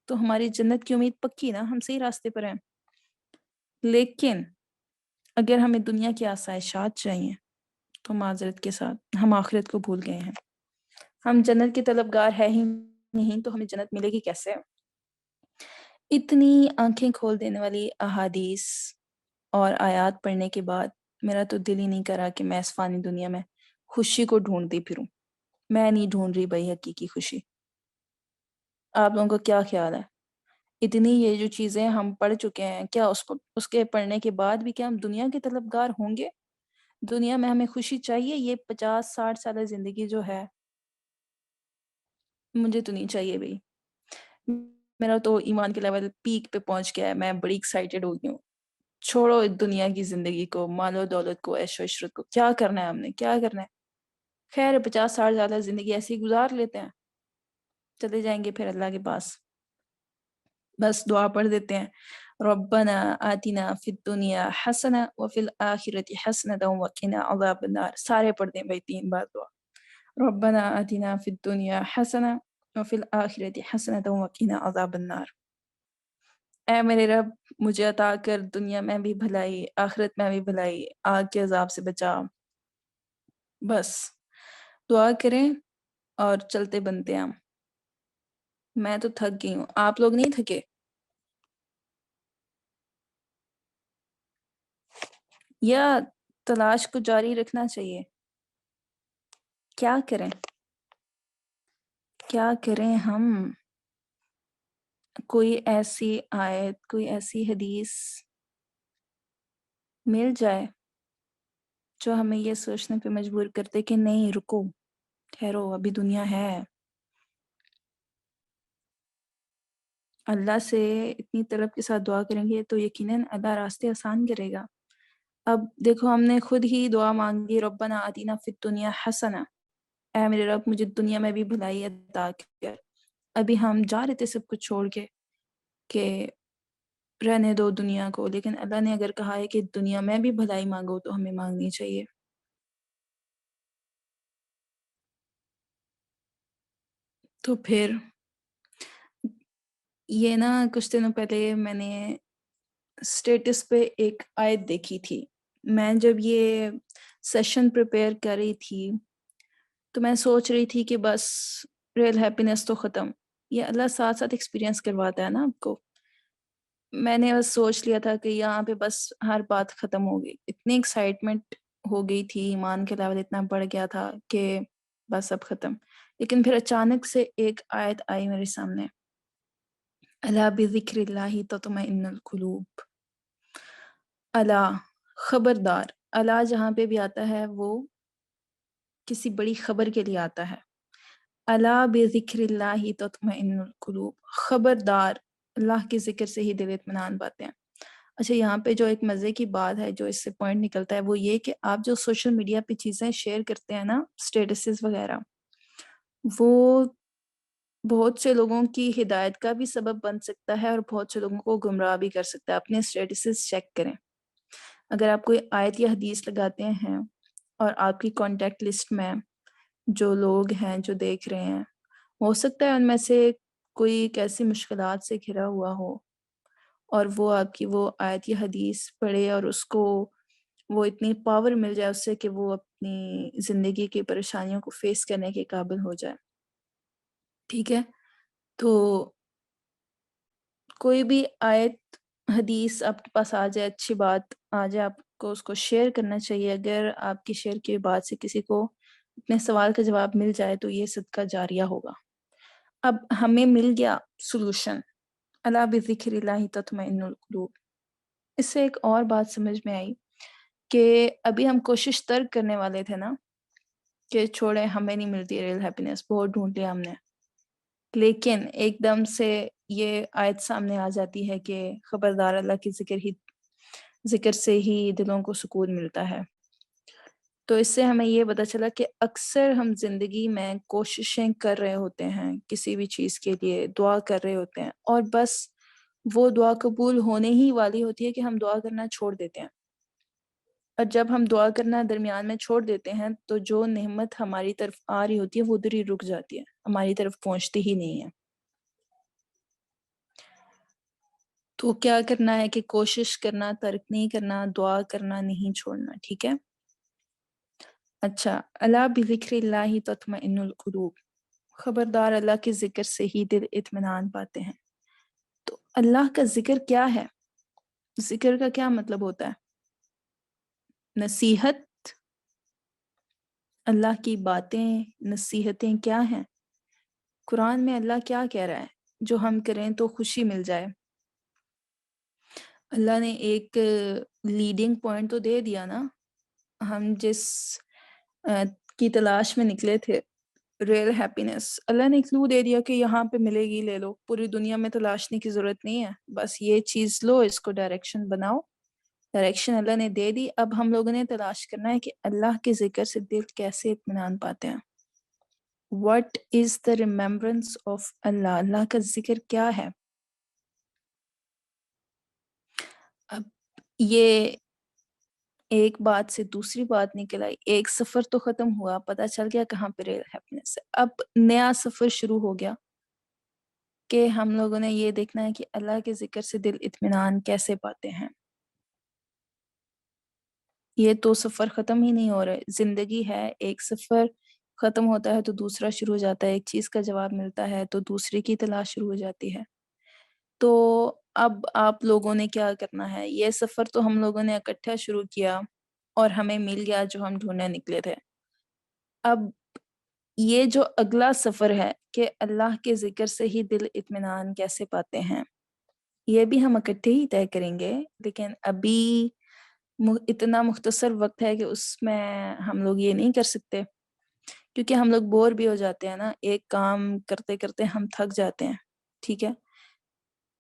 تو ہماری جنت کی امید پکی نا، ہم صحیح راستے پر ہیں۔ لیکن اگر ہمیں دنیا کی آسائشات چاہیے تو معذرت کے ساتھ ہم آخرت کو بھول گئے ہیں۔ ہم جنت کے طلبگار ہے ہی نہیں تو ہمیں جنت ملے گی کیسے؟ اتنی آنکھیں کھول دینے والی احادیث اور آیات پڑھنے کے بعد میرا تو دل ہی نہیں کرا کہ میں اس فانی دنیا میں خوشی کو ڈھونڈتی پھروں۔ میں نہیں ڈھونڈ رہی بھائی حقیقی خوشی۔ آپ لوگوں کا کیا خیال ہے؟ اتنی یہ جو چیزیں ہم پڑھ چکے ہیں، کیا اس کے پڑھنے کے بعد بھی کیا ہم دنیا کے طلبگار ہوں گے؟ دنیا میں ہمیں خوشی چاہیے؟ یہ 50-60 سالہ زندگی جو ہے مجھے تو نہیں چاہیے بھائی۔ میرا تو ایمان کے لیول پیک پہ پہنچ گیا ہے، میں بڑی ایکسائٹیڈ ہو گئی ہوں۔ چھوڑو دنیا کی زندگی کو، مال و دولت کو، عیش و عشرت کو، کیا کرنا ہے ہم نے، کیا کرنا ہے؟ خیر 50-60 زیادہ زندگی ایسی ہی گزار لیتے ہیں، چلے جائیں گے پھر اللہ کے پاس۔ بس دعا پڑھ دیتے ہیں، ربنا آتنا فی الدنیا حسنہ وفی الآخرۃ حسنۃ وقنا عذاب النار۔ سارے پڑھ دیں بھائی 3 بار دعا، ربنا آتنا فی الدنیا حسنہ وفی الآخرۃ حسنۃ وقنا عذاب النار۔ اے میرے رب مجھے عطا کر دنیا میں بھی بھلائی، آخرت میں بھی بھلائی، آگ کے عذاب سے بچا۔ بس دعا کریں اور چلتے بنتے ہیں ہم۔ میں تو تھک گئی ہوں، آپ لوگ نہیں تھکے؟ یا تلاش کو جاری رکھنا چاہیے؟ کیا کریں؟ کیا کریں ہم؟ کوئی ایسی آیت، کوئی ایسی حدیث مل جائے جو ہمیں یہ سوچنے پہ مجبور کرتے کہ نہیں رکو، ٹھہرو، ابھی دنیا ہے۔ اللہ سے اتنی طلب کے ساتھ دعا کریں گے تو یقیناً اللہ راستے آسان کرے گا۔ اب دیکھو ہم نے خود ہی دعا مانگی، ربنا آتینا فی الدنیا حسنہ، اے میرے رب مجھے دنیا میں بھی بھلائی عطا کر۔ ابھی ہم جا رہے تھے سب کچھ چھوڑ کے کہ رہنے دو دنیا کو، لیکن اللہ نے اگر کہا ہے کہ دنیا میں بھی بھلائی مانگو تو ہمیں مانگنی چاہیے۔ تو پھر یہ نا کچھ دنوں پہلے میں نے اسٹیٹس پہ ایک آیت دیکھی تھی۔ میں جب یہ سیشن پریپیئر کر رہی تھی تو میں سوچ رہی تھی کہ بس ریئل ہیپینس تو ختم، یہ اللہ ساتھ ساتھ ایکسپیرینس کرواتا ہے نا آپ کو۔ میں نے بس سوچ لیا تھا کہ یہاں پہ بس ہر بات ختم ہو گئی، اتنی ایکسائٹمنٹ ہو گئی تھی، ایمان کے لیول اتنا بڑھ گیا تھا کہ بس اب ختم۔ لیکن پھر اچانک سے ایک آیت آئی میرے سامنے، الا بذکر اللہ تطمئن القلوب۔ الا، خبردار، الا جہاں پہ بھی آتا ہے وہ کسی بڑی خبر کے لیے آتا ہے۔ الا بذکر اللہ تطمئن القلوب، خبردار، اللہ کے ذکر سے ہی دل اطمینان پاتے ہیں۔ اچھا یہاں پہ جو ایک مزے کی بات ہے جو اس سے پوائنٹ نکلتا ہے وہ یہ کہ آپ جو سوشل میڈیا پہ چیزیں شیئر کرتے ہیں نا، سٹیٹسز وغیرہ، وہ بہت سے لوگوں کی ہدایت کا بھی سبب بن سکتا ہے اور بہت سے لوگوں کو گمراہ بھی کر سکتا ہے۔ اپنے سٹیٹسز چیک کریں، اگر آپ کوئی آیت یا حدیث لگاتے ہیں اور آپ کی کانٹیکٹ لسٹ میں جو لوگ ہیں جو دیکھ رہے ہیں، ہو سکتا ہے ان میں سے کوئی ایک ایسی مشکلات سے گھرا ہوا ہو اور وہ آپ کی وہ آیت یا حدیث پڑھے اور اس کو وہ اتنی پاور مل جائے اس سے کہ وہ اپنی زندگی کی پریشانیوں کو فیس کرنے کے قابل ہو جائے۔ ٹھیک ہے، تو کوئی بھی آیت حدیث آپ کے پاس آ جائے، اچھی بات آ جائے، آپ کو اس کو شیئر کرنا چاہیے. اگر آپ کی شیئر کی بات سے کسی کو اپنے سوال کا جواب مل جائے تو یہ صدقہ جاریہ ہوگا. اب ہمیں مل گیا سولوشن، الا بذکر اللہ تطمئن القلوب. اس سے ایک اور بات سمجھ میں آئی کہ ابھی ہم کوشش ترک کرنے والے تھے نا کہ چھوڑے، ہمیں نہیں ملتی ریئل ہیپینس، بہت ڈھونڈ لیا ہم نے، لیکن ایک دم سے یہ آیت سامنے آ جاتی ہے کہ خبردار، اللہ کی ذکر سے ہی دلوں کو سکون ملتا ہے. تو اس سے ہمیں یہ پتہ چلا کہ اکثر ہم زندگی میں کوششیں کر رہے ہوتے ہیں کسی بھی چیز کے لیے، دعا کر رہے ہوتے ہیں، اور بس وہ دعا قبول ہونے ہی والی ہوتی ہے کہ ہم دعا کرنا چھوڑ دیتے ہیں. اور جب ہم دعا کرنا درمیان میں چھوڑ دیتے ہیں تو جو نعمت ہماری طرف آ رہی ہوتی ہے وہ ادھر ہی رک جاتی ہے، ہماری طرف پہنچتی ہی نہیں ہے. تو کیا کرنا ہے کہ کوشش کرنا ترک نہیں کرنا، دعا کرنا نہیں چھوڑنا. ٹھیک ہے. اچھا، الا بذکر اللہ تطمئن القلوب، خبردار، اللہ کے ذکر سے ہی دل اطمینان پاتے ہیں. تو اللہ کا ذکر کیا ہے؟ ذکر کا کیا مطلب ہوتا ہے؟ نصیحت. اللہ کی باتیں، نصیحتیں کیا ہیں؟ قرآن میں اللہ کیا کہہ رہا ہے جو ہم کریں تو خوشی مل جائے؟ اللہ نے ایک لیڈنگ پوائنٹ تو دے دیا نا. ہم جس کی تلاش میں نکلے تھے، ریئل ہیپینس، اللہ نے کلو دے دیا کہ یہاں پہ ملے گی، لے لو. پوری دنیا میں تلاشنے کی ضرورت نہیں ہے، بس یہ چیز لو، اس کو ڈائریکشن بناؤ. ڈائریکشن اللہ نے دے دی. اب ہم لوگوں نے تلاش کرنا ہے کہ اللہ کے ذکر سے دل کیسے اطمینان پاتے ہیں. What is the remembrance of اللہ؟ اللہ کا ذکر کیا ہے؟ اب یہ ایک بات سے دوسری بات نکل آئی. ایک سفر تو ختم ہوا، پتہ چل گیا کہاں پہ ریئل ہیپینس ہے. اب نیا سفر شروع ہو گیا کہ ہم لوگوں نے یہ دیکھنا ہے کہ اللہ کے ذکر سے دل اطمینان کیسے پاتے ہیں. یہ تو سفر ختم ہی نہیں ہو رہا. زندگی ہے، ایک سفر ختم ہوتا ہے تو دوسرا شروع ہو جاتا ہے، ایک چیز کا جواب ملتا ہے تو دوسری کی تلاش شروع ہو جاتی ہے. تو اب آپ لوگوں نے کیا کرنا ہے؟ یہ سفر تو ہم لوگوں نے اکٹھا شروع کیا اور ہمیں مل گیا جو ہم ڈھونڈنے نکلے تھے. اب یہ جو اگلا سفر ہے کہ اللہ کے ذکر سے ہی دل اطمینان کیسے پاتے ہیں، یہ بھی ہم اکٹھے ہی طے کریں گے. لیکن ابھی اتنا مختصر وقت ہے کہ اس میں ہم لوگ یہ نہیں کر سکتے، کیونکہ ہم لوگ بور بھی ہو جاتے ہیں نا، ایک کام کرتے کرتے ہم تھک جاتے ہیں. ٹھیک ہے.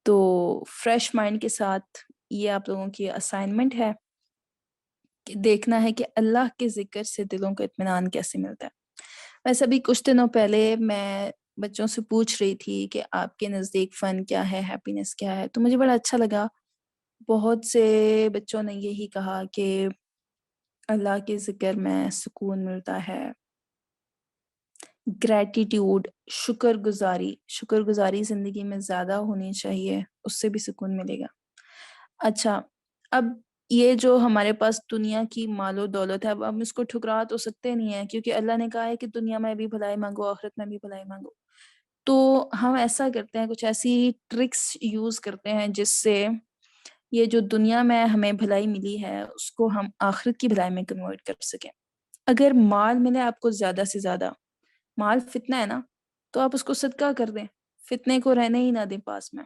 تو فریش مائنڈ کے ساتھ یہ آپ لوگوں کی اسائنمنٹ ہے کہ دیکھنا ہے کہ اللہ کے ذکر سے دلوں کو اطمینان کیسے ملتا ہے. ویسے ابھی کچھ دنوں پہلے میں بچوں سے پوچھ رہی تھی کہ آپ کے نزدیک فن کیا ہے، ہیپینس کیا ہے، تو مجھے بڑا اچھا لگا. بہت سے بچوں نے یہی کہا کہ اللہ کے ذکر میں سکون ملتا ہے، گریٹیٹیوڈ، شکر گزاری زندگی میں زیادہ ہونی چاہیے، اس سے بھی سکون ملے گا. اچھا، اب یہ جو ہمارے پاس دنیا کی مال و دولت ہے، اب ہم اس کو ٹھکرا تو سکتے نہیں ہیں، کیونکہ اللہ نے کہا ہے کہ دنیا میں بھی بھلائی مانگو، آخرت میں بھی بھلائی مانگو. تو ہم ایسا کرتے ہیں، کچھ ایسی ٹرکس یوز کرتے ہیں جس سے یہ جو دنیا میں ہمیں بھلائی ملی ہے اس کو ہم آخرت کی بھلائی میں کنورٹ کر سکیں. اگر مال ملے آپ کو زیادہ سے زیادہ، مال فتنہ ہے نا، تو آپ اس کو صدقہ کر دیں، فتنے کو رہنے ہی نہ دیں پاس میں.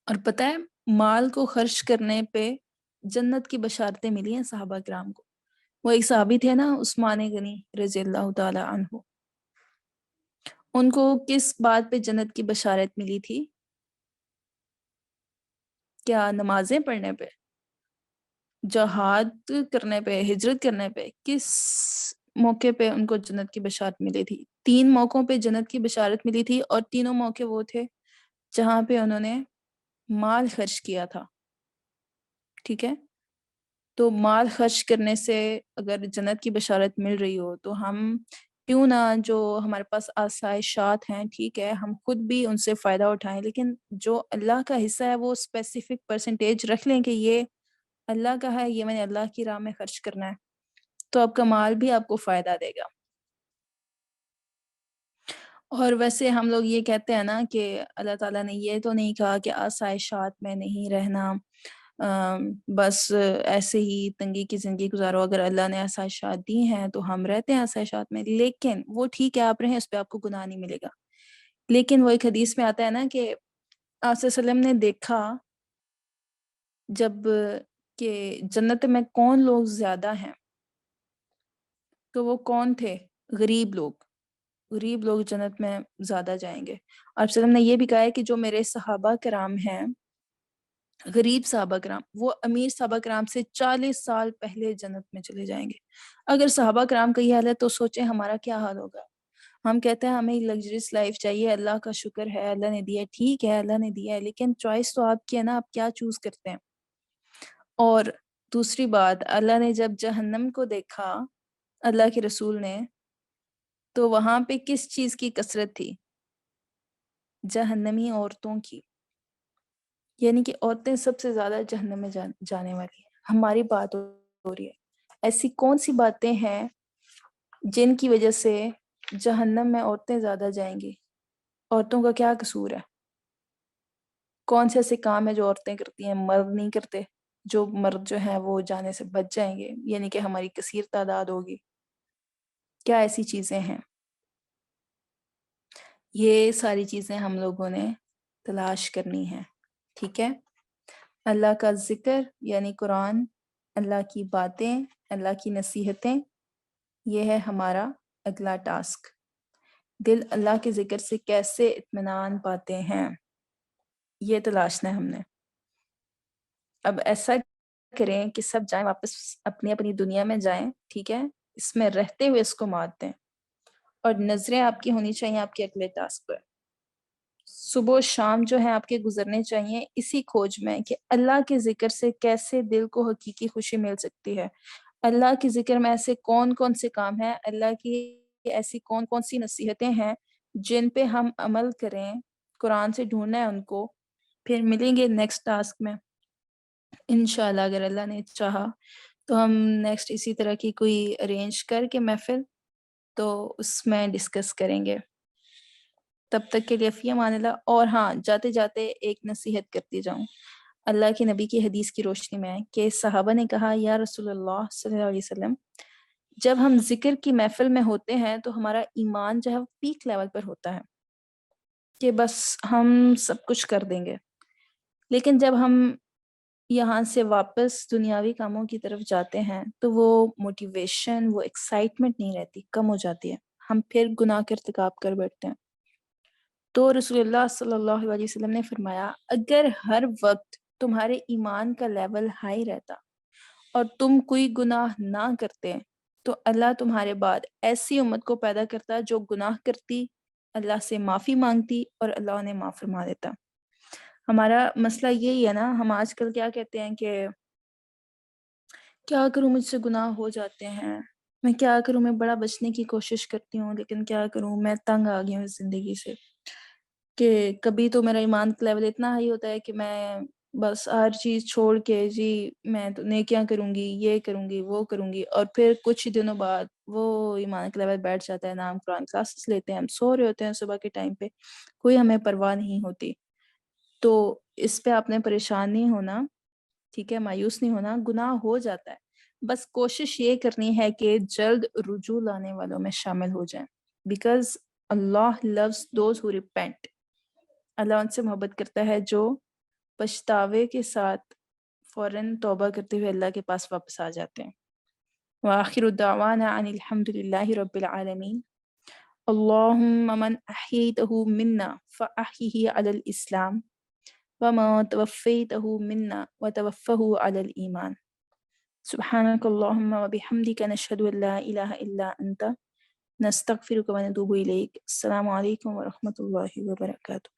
اور پتہ ہے مال کو خرچ کرنے پہ جنت کی بشارتیں ملی ہیں صحابہ کرام کو. وہ ایک صحابی تھے نا، عثمان غنی رضی اللہ تعالی عنہ، ان کو کس بات پہ جنت کی بشارت ملی تھی؟ کیا نمازیں پڑھنے پہ، جہاد کرنے پہ، ہجرت کرنے پہ؟ کس موقع پہ ان کو جنت کی بشارت ملی تھی؟ 3 موقعوں پہ جنت کی بشارت ملی تھی، اور تینوں موقع وہ تھے جہاں پہ انہوں نے مال خرچ کیا تھا. ٹھیک ہے. تو مال خرچ کرنے سے اگر جنت کی بشارت مل رہی ہو تو ہم کیوں نہ، جو ہمارے پاس آسائشات ہیں، ٹھیک ہے، ہم خود بھی ان سے فائدہ اٹھائیں، لیکن جو اللہ کا حصہ ہے وہ اسپیسیفک پرسنٹیج رکھ لیں کہ یہ اللہ کا ہے، یہ میں نے اللہ کی راہ میں خرچ کرنا ہے، تو آپ کا مال بھی آپ کو فائدہ دے گا. اور ویسے ہم لوگ یہ کہتے ہیں نا کہ اللہ تعالیٰ نے یہ تو نہیں کہا کہ آسائشات میں نہیں رہنا، بس ایسے ہی تنگی کی زندگی گزارو. اگر اللہ نے آسائشات دی ہیں تو ہم رہتے ہیں آسائشات میں، لیکن وہ ٹھیک ہے آپ رہیں، اس پہ آپ کو گناہ نہیں ملے گا. لیکن وہ ایک حدیث میں آتا ہے نا کہ آپ صلی اللہ علیہ وسلم نے دیکھا جب کہ جنت میں کون لوگ زیادہ ہیں، تو وہ کون تھے؟ غریب لوگ. غریب لوگ جنت میں زیادہ جائیں گے. اور آپ صلی اللہ علیہ وسلم نے یہ بھی کہا ہے کہ جو میرے صحابہ کرام ہیں، غریب صحابہ کرام، وہ امیر صحابہ کرام سے 40 سال پہلے جنت میں چلے جائیں گے. اگر صحابہ کرام کا یہ حال ہے تو سوچیں ہمارا کیا حال ہوگا. ہم کہتے ہیں ہمیں لگژریس لائف چاہیے، اللہ کا شکر ہے اللہ نے دیا ہے، ٹھیک ہے اللہ نے دیا ہے، لیکن چوائس تو آپ کی ہے نا، آپ کیا چوز کرتے ہیں. اور دوسری بات، اللہ نے جب جہنم کو دیکھا اللہ کے رسول نے، تو وہاں پہ کس چیز کی کثرت تھی؟ جہنمی عورتوں کی. یعنی کہ عورتیں سب سے زیادہ جہنم میں جانے والی ہیں. ہماری بات ہو رہی ہے، ایسی کون سی باتیں ہیں جن کی وجہ سے جہنم میں عورتیں زیادہ جائیں گی؟ عورتوں کا کیا قصور ہے؟ کون سے ایسے کام ہیں جو عورتیں کرتی ہیں مرد نہیں کرتے، جو مرد جو ہیں وہ جانے سے بچ جائیں گے، یعنی کہ ہماری کثیر تعداد ہوگی؟ کیا ایسی چیزیں ہیں؟ یہ ساری چیزیں ہم لوگوں نے تلاش کرنی ہیں. ٹھیک ہے، اللہ کا ذکر یعنی قرآن، اللہ کی باتیں، اللہ کی نصیحتیں، یہ ہے ہمارا اگلا ٹاسک. دل اللہ کے ذکر سے کیسے اطمینان پاتے ہیں، یہ تلاشنا ہے ہم نے. اب ایسا کریں کہ سب جائیں واپس اپنی اپنی دنیا میں جائیں، ٹھیک ہے، اس میں رہتے ہوئے اس کو مات دیں. اور نظریں آپ کی ہونی چاہیے آپ کے اگلے ٹاسک پر. صبح و شام جو ہے آپ کے گزرنے چاہیے اسی کھوج میں کہ اللہ کے ذکر سے کیسے دل کو حقیقی خوشی مل سکتی ہے. اللہ کے ذکر میں ایسے کون کون سے کام ہیں، اللہ کی ایسی کون کون سی نصیحتیں ہیں جن پہ ہم عمل کریں. قرآن سے ڈھونڈنا ہے ان کو. پھر ملیں گے نیکسٹ ٹاسک میں انشاءاللہ، اگر اللہ نے چاہا تو ہم نیکسٹ اسی طرح کی کوئی ارینج کر کے محفل تو اس میں ڈسکس کریں گے. تب تک کے لیے فی امان اللہ. اور ہاں، جاتے جاتے ایک نصیحت کرتی جاؤں اللہ کے نبی کی حدیث کی روشنی میں کہ صحابہ نے کہا یا رسول اللہ صلی اللہ علیہ وسلم، جب ہم ذکر کی محفل میں ہوتے ہیں تو ہمارا ایمان جو ہے وہ پیک لیول پر ہوتا ہے کہ بس ہم سب کچھ کر دیں گے. لیکن جب ہم یہاں سے واپس دنیاوی کاموں کی طرف جاتے ہیں تو وہ موٹیویشن، وہ ایکسائٹمنٹ نہیں رہتی، کم ہو جاتی ہے. ہم پھر گناہ کے ارتکاب کر بیٹھتے ہیں. تو رسول اللہ صلی اللہ علیہ وسلم نے فرمایا اگر ہر وقت تمہارے ایمان کا لیول ہائی رہتا اور تم کوئی گناہ نہ کرتے تو اللہ تمہارے بعد ایسی امت کو پیدا کرتا جو گناہ کرتی، اللہ سے معافی مانگتی اور اللہ انہیں معاف فرما دیتا. ہمارا مسئلہ یہی ہے نا، ہم آج کل کیا کہتے ہیں کہ کیا کروں مجھ سے گناہ ہو جاتے ہیں، میں کیا کروں، میں بڑا بچنے کی کوشش کرتی ہوں لیکن کیا کروں، میں تنگ آ گئی ہوں اس زندگی سے. کہ کبھی تو میرا ایمان کا لیول اتنا ہائی ہوتا ہے کہ میں بس ہر چیز چھوڑ کے جی میں تو نیکیاں کروں گی، یہ کروں گی، وہ کروں گی، اور پھر کچھ دنوں بعد وہ ایمان کا لیول بیٹھ جاتا ہے نا. ہم قرآن کلاسز لیتے ہیں، ہم سو رہے ہوتے ہیں صبح کے ٹائم پہ، کوئی ہمیں پرواہ نہیں ہوتی. تو اس پہ آپ نے پریشان نہیں ہونا، ٹھیک ہے، مایوس نہیں ہونا. گناہ ہو جاتا ہے، بس کوشش یہ کرنی ہے کہ جلد رجوع لانے والوں میں شامل ہو جائیں. Because Allah loves those who repent. اللہ ان سے محبت کرتا ہے جو پچھتاوے کے ساتھ فوراً توبہ کرتے ہوئے اللہ کے پاس واپس آ جاتے ہیں. وآخر دعوانا عن الحمد للہ رب العالمین. اللہم من احییتہ منا فاحیہ علی الاسلام وما توفیتہ منا وتوفہ علی الایمان. سبحانک اللہم وبحمدک نشہد ان لا الہ الا انت نستغفرک ونتوب الیک. السلام علیکم ورحمۃ اللہ وبرکاتہ.